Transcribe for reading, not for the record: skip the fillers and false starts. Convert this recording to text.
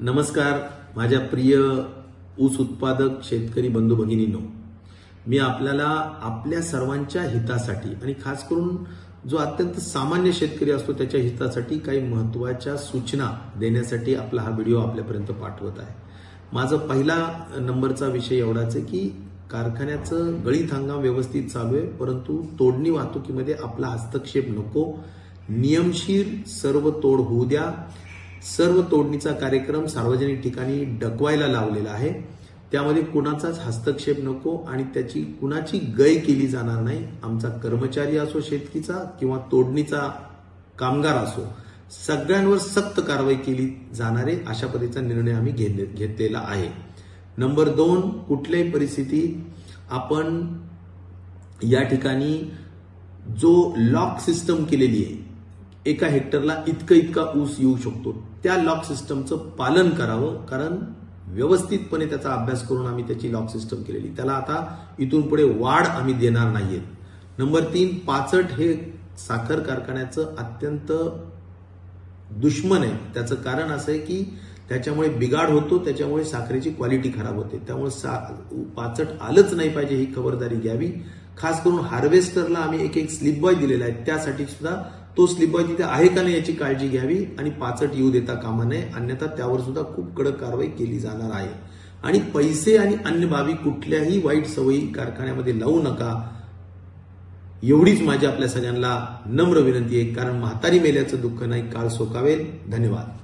नमस्कार माझ्या प्रिय ऊस उत्पादक शेतकरी बंधू भगिनींनो, मी आपल्याला आपल्या सर्वांच्या हितासाठी आणि खास करून जो अत्यंत सामान्य शेतकरी असतो त्याच्या हितासाठी काही महत्त्वाच्या सूचना देण्यासाठी आपला हा व्हिडिओ आपल्यापर्यंत पाठवत आहे। माझा पहिला नंबरचा विषय एवढाच आहे की कारखान्याचं गळीत हंगाम व्यवस्थित चालू आहे, परंतु तोडणी वाहतुकीमध्ये आपला हस्तक्षेप नको। नियमशीर सर्व तोड होऊ द्या। सर्व तोडणीचा कार्यक्रम सार्वजनिक ठिकाणी डकवायला लावलेला आहे, त्यामध्ये कुणाचाच हस्तक्षेप नको आणि त्याची कुणाची गय केली जाणार नाही। आमचा कर्मचारी असो शेतकीचा किंवा तोडणीचा कामगार असो, सगळ्यांवर सक्त कारवाई केली जाणार आहे अशा पद्धतीचा निर्णय आम्ही घेतलेला आहे। नंबर 2, कुठल्याही परिस्थितीत आपण या ठिकाणी जो लॉक सिस्टम केलेली आहे, एका हेक्टरला इतका ऊस येऊ शकतो, त्या लॉक सिस्टमचं पालन करावं, कारण व्यवस्थितपणे त्याचा अभ्यास करून आम्ही त्याची लॉक सिस्टम केलेली, त्याला आता इथून पुढे वाढ आम्ही देणार नाहीये। नंबर 3, पाचट हे साखर कारखान्याचं अत्यंत दुश्मन आहे। त्याचं कारण असं आहे की त्याच्यामुळे बिघाड होतो, त्याच्यामुळे साखरेची क्वालिटी खराब होते, त्यामुळे पाचट आलंच नाही पाहिजे ही खबरदारी घ्यावी। खास करून हार्वेस्टरला आम्ही एक स्लिप बॉय दिलेला आहे, त्यासाठी सुद्धा तो स्लिप बॉय तिथे आहे का नाही याची काळजी घ्यावी आणि पाचट येऊ देता कामा नये, अन्यथा त्यावर सुद्धा खूप कडक कारवाई केली जाणार आहे। आणि पैसे आणि अन्य बाबी कुठल्याही वाईट सवयी कारखान्यामध्ये लावू नका, एवढीच माझी आपल्या सगळ्यांना नम्र विनंती आहे, कारण म्हातारी मेल्याचं दुःख नाही काळ सोकावेल। धन्यवाद।